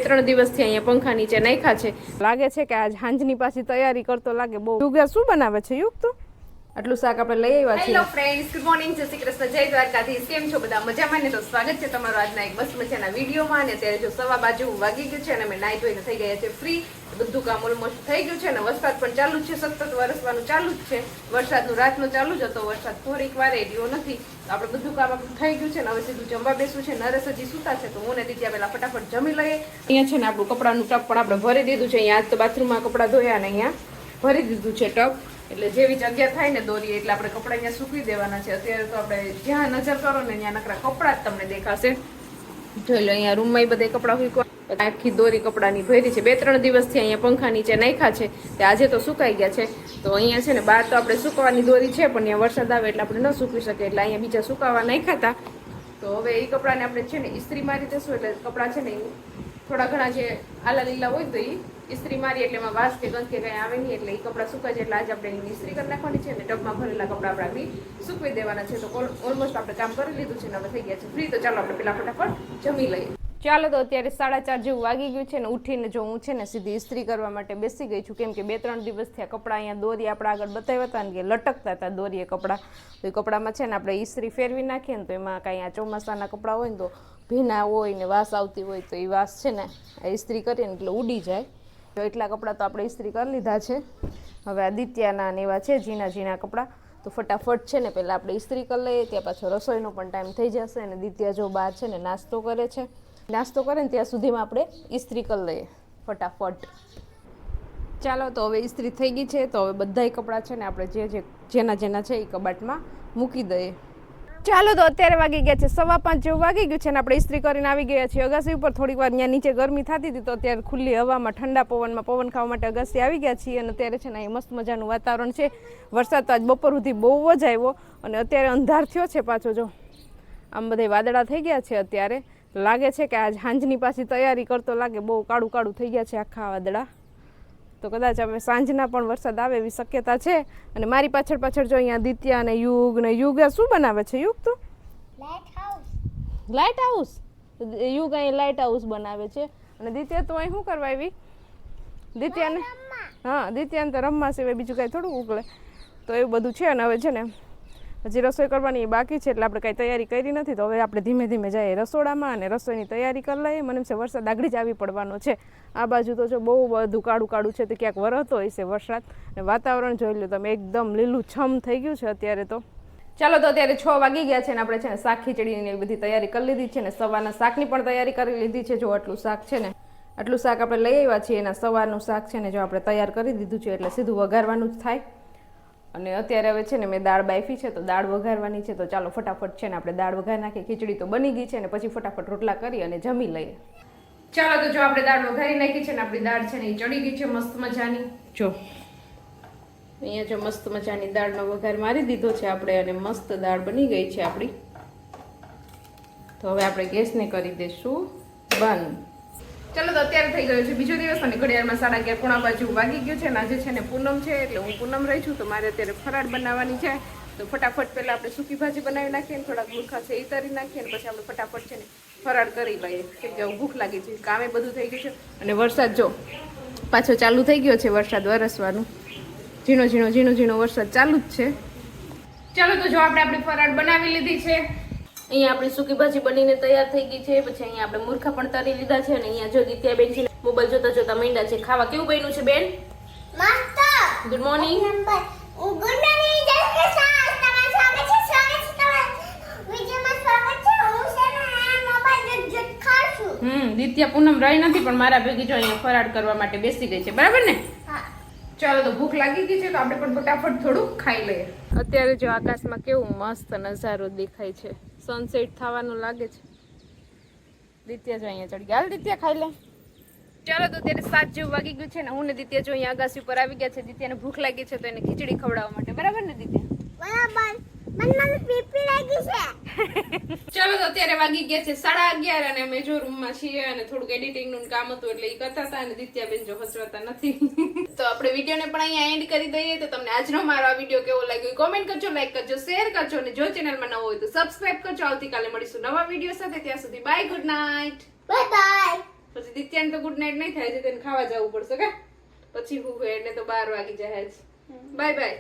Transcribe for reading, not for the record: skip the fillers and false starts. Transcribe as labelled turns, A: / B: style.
A: 2-3 દિવસથી અહીંયા પંખા નીચે નાખ્યા છે. લાગે છે કે આજ હાંજની પાછી તૈયારી કરતો લાગે બહુ. યુગ શું બનાવે છે યુગ તો? આટલું શાક આપણે લઈ આવ્યા છીએ. હેલો ફ્રેન્ડ્સ, ગુડ મોર્નિંગ, જય શ્રી કૃષ્ણ, જય દ્વારકાધીશ. કેમ છો બધા? મજામાં ને? તો સ્વાગત છે તમારું આજના એક મસ્ત મજાના વિડીયોમાં. અને અત્યારે જો 1:15 વાગી ગયું છે અને અમે નાઈ ધોઈને થઈ ગયા છે ફ્રી. બધું કામ ઓલમોસ્ટ થઈ ગયું છે અને વરસાદ પણ ચાલુ જ છે, સતત વરસવાનું ચાલુ જ છે. વરસાદનું રાતનો ચાલુ જ હતો, વરસાદ થોડીક વાર રહ્યો નથી. તો આપણે બધું કામ આપણું થઈ ગયું છે ને હવે સીધું જમવા બેસવું છે. નરેશ હજી સૂતા છે તો હું ને દીદી પેલા ફટાફટ જમી લઈએ. અહીંયા છે ને આપણું કપડાનું ટપ પણ આપણે ભરી દીધું છે. અહીંયા આજ તો બાથરૂમમાં કપડાં ધોયા અને અહીંયા ભરી દીધું છે ટપ. એટલે જેવી જગ્યા થાય ને દોરી એટલે આપણે કપડાં અહીંયા સૂકવી દેવાના છે. અત્યારે તો આપણે જ્યાં નજર કરો ને ત્યાં નકરા કપડાં જ તમને દેખાશે. જોઈ લો અહીંયા રૂમમાં બધે કપડાં સૂકવા, આખી દોરી કપડાની ભરી છે. 2-3 દિવસથી અહીંયા પંખા નીચે નાખ્યા છે તે આજે તો સુકાઈ ગયા છે. તો અહીંયા છે ને બહાર તો આપણે સુકવાની દોરી છે પણ ત્યાં વરસાદ આવે એટલે આપણે ન સૂકવી શકીએ એટલે અહીંયા બીજા સુકાવા નાખ્યા હતા. તો હવે એ કપડાને આપણે છે ને ઇસ્ત્રી મારી દઈશું. એટલે કપડાં છે ને થોડા ઘણા જે આલા લીલા હોય તો એ ઇસ્ત્રી મારી એટલે એમાં વાસ કે ગંધ કે કંઈ આવે નહીં એટલે એ કપડાં સુકાય છે. એટલે આજે આપણે એની ઇસ્ત્રી કરી નાખવાની છે અને ટબમાં ભરેલા કપડાં આપણે સૂકવી દેવાના છે. તો ઓલમોસ્ટ આપણે કામ કરી લીધું છે ને હવે થઈ ગયા છે ફ્રી. તો ચાલો આપણે પેલા ફટાફટ જમી લઈએ. ચાલો તો અત્યારે 4:30 જેવું વાગી ગયું છે ને ઉઠીને જો હું છે ને સીધી ઇસ્ત્રી કરવા માટે બેસી ગઈ છું. કેમ કે 2-3 દિવસથી આ કપડાં અહીંયા દોરી આપણે આગળ બતાવ્યા હતા ને કે લટકતા હતા દોરીએ કપડાં. તો એ કપડામાં છે ને આપણે ઇસ્ત્રી ફેરવી નાખીએ ને તો એમાં કાંઈ આ ચોમાસાના કપડાં હોય ને તો ભીના હોય ને વાસ આવતી હોય તો એ વાસ છે ને આ ઇસ્ત્રી કરીએ ને એટલે ઉડી જાય. તો એટલા કપડાં તો આપણે ઇસ્ત્રી કરી લીધા છે. હવે આદિત્યના ને એવા છે ઝીણા ઝીણા કપડાં. તો ફટાફટ છે ને પહેલાં આપણે ઇસ્ત્રી કરી લઈએ, ત્યાં પાછો રસોઈનો પણ ટાઈમ થઈ જશે. અને દિત્યા જો બહાર છે ને નાસ્તો કરે છે, નાસ્તો કરે ને ત્યાં સુધીમાં આપણે ઇસ્ત્રી કરી લઈએ ફટાફટ. ચાલો તો હવે ઇસ્ત્રી થઈ ગઈ છે. તો હવે બધાય કપડાં છે ને આપણે જેના છે એ કબાટમાં મૂકી દઈએ. ચાલો તો અત્યારે વાગી ગયા છે 5:15 જેવું વાગી ગયું છે ને આપણે ઇસ્ત્રી કરીને આવી ગયા છીએ અગાસી ઉપર. થોડીક વાર ત્યાં નીચે ગરમી થતી હતી તો અત્યારે ખુલ્લી હવામાં ઠંડા પવનમાં પવન ખાવા માટે અગાસી આવી ગયા છીએ. અને અત્યારે છે ને અહીં મસ્ત મજાનું વાતાવરણ છે. વરસાદ તો આજ બપોર સુધી બહુ જ આવ્યો અને અત્યારે અંધાર થયો છે પાછો. જો આમ બધા વાદળા થઈ ગયા છે. અત્યારે લાગે છે કે આજ હાંજની પાછી તૈયારી કરતો લાગે બહુ કાળું કાળું થઈ ગયા છે આખા વાદળા. તો કદાચ હવે સાંજના પણ વરસાદ આવે એવી શક્યતા છે. અને મારી પાછળ જો અહીંયા દિત્યા અને યુગ શું બનાવે છે યુગ તો? Light house. યુગ અહીં લાઇટ હાઉસ બનાવે છે. અને દિત્યા તો અહીં શું કરવા આવી? દિત્યાને દિત્યાને તો રમવા સિવાય બીજું કાંઈ થોડું ઉકળે. તો એવું બધું છે. અને હવે છે ને હજી રસોઈ કરવાની બાકી છે એટલે આપણે કાંઈ તૈયારી કરી નથી. તો હવે આપણે ધીમે ધીમે જઈએ રસોડામાં અને રસોઈની તૈયારી કરી લઈએ. મને એમ છે વરસાદ આગળ જ આવી પડવાનો છે. આ બાજુ તો જો બહુ બધું કાળું કાળું છે તો ક્યાંક વરસતો હશે વરસાદ. અને વાતાવરણ જોઈ લો તમે એકદમ લીલું છમ થઈ ગયું છે અત્યારે તો. ચાલો તો અત્યારે 6 વાગી ગયા છે ને આપણે છે ને શાક ખીચડીની એવી બધી તૈયારી કરી લીધી છે. ને સવારના શાકની પણ તૈયારી કરી લીધી છે. જો આટલું શાક છે ને આટલું શાક આપણે લઈ આવ્યા છીએ. એના સવારનું શાક છે ને જો આપણે તૈયાર કરી દીધું છે એટલે સીધું વઘારવાનું જ થાય. અને અત્યારે હવે છે ને મેં દાળ બાફી છે તો દાળ વઘારવાની છે. તો ચાલો ફટાફટ છે ને આપણે દાળ વઘાર નાખીએ. ખીચડી તો બની ગઈ છે ને પછી ફટાફટ રોટલા કરી અને જમી લઈએ. ચાલો તો જો આપણે દાળ વઘારી નાખી છે ને આપણી દાળ છે ને એ ચડી ગઈ છે મસ્ત મજાની. જો અહીંયા જો મસ્ત મજાની દાળનો વઘાર મારી દીધો છે આપણે અને મસ્ત દાળ બની ગઈ છે આપણી. તો હવે આપણે ગેસને કરી દઈશું બંધ. ચાલો તો અત્યારે થઈ ગયો છે બીજો દિવસ અને ઘડિયાળમાં 11:30 પોણા બાજુ વાગી ગયું છે. અને આજે છે ને પૂનમ છે એટલે હું પૂનમ રહી છું. તો મારે અત્યારે ફરાળ બનાવવાની છે. તો ફટાફટ પહેલાં આપણે સૂકી ભાજી બનાવી નાખીએ ને થોડાક ગુરખા છે એ તરી નાખીએ ને પછી આપણે ફટાફટ છે ને ફરાળ કરી લઈએ. કેમ કે ભૂખ લાગી છે, કામે બધું થઈ ગયું છે. અને વરસાદ જો પાછો ચાલુ થઈ ગયો છે, વરસાદ વરસવાનું ઝીણો ઝીણો વરસાદ ચાલુ જ છે. ચાલો તો જો આપણી ફરાળ બનાવી લીધી છે. અહીંયા આપણી સૂકી ભાજી બનીને તૈયાર થઈ ગઈ છે. પછી અહીંયા આપણે મૂર્ખા પણ તરી લીધા છે. અને અહીંયા જો દિત્યા બેન છે મોબાઈલ જોતા માંડ્યા છે ખાવા. કેવું બન્યું છે બેન? મસ્ત. Good morning. Good morning. જય શ્રી કૃષ્ણ. તમારું સ્વાગત છે વિડિયોમાં સ્વાગત છે. હું છે ને મોબાઈલ જોત ખાઉં છું. દિત્યા પૂનમ રહી નથી પણ મારા ભેગી જો અહીંયા ફરાળ કરવા માટે બેસી ગઈ છે. બરાબર ને? હા. ચાલો તો ભૂખ લાગી ગઈ છે તો આપણે પણ ફટાફટ થોડું ખાઈ લઈએ. અત્યારે જો આકાશમાં કેવું મસ્ત નજારો દેખાય છે. સનસેટ થવાનું લાગે છે. દિત્યા જો અહીંયા ચડી ગયા. હાલ દિત્યા ખાઈ લે. ચાલો તો અત્યારે 7 જેવું વાગી ગયું છે ને હું ને દિત્યા જો અહીંયા અગાસી ઉપર આવી ગયા છે. દિત્યાને ભૂખ લાગી છે તો એને ખીચડી ખવડાવવા માટે. બરાબર ને દિત્યા? બરાબર. મને પીપી લાગી છે. ચાલો તો અત્યારે વાગી ગયા છે 11:30 અને અમે જો રૂમમાં છીએ અને થોડુંક એડિટિંગ નું કામ હતું એટલે એ કરતા હતા. અને દિત્યા બેન જો હસવાતા નથી. તો આપણે વિડીયોને પણ અહીંયા એન્ડ કરી દઈએ. તો તમને આજનો મારો આ વિડીયો કેવો લાગ્યો કોમેન્ટ કરજો, લાઈક કરજો, શેર કરજો અને જો ચેનલમાં નવો હોય તો સબસ્ક્રાઇબ કરજો. આવતીકાલે મળીશું નવા વિડીયો સાથે. ત્યાં સુધી bye, good night, bye bye. પછી દિત્યાને તો ગુડ નાઇટ નહીં થાય છે, તેને ખાવા જવું પડશે કે પછી હું એને તો 12 વાગી જાય. Bye bye.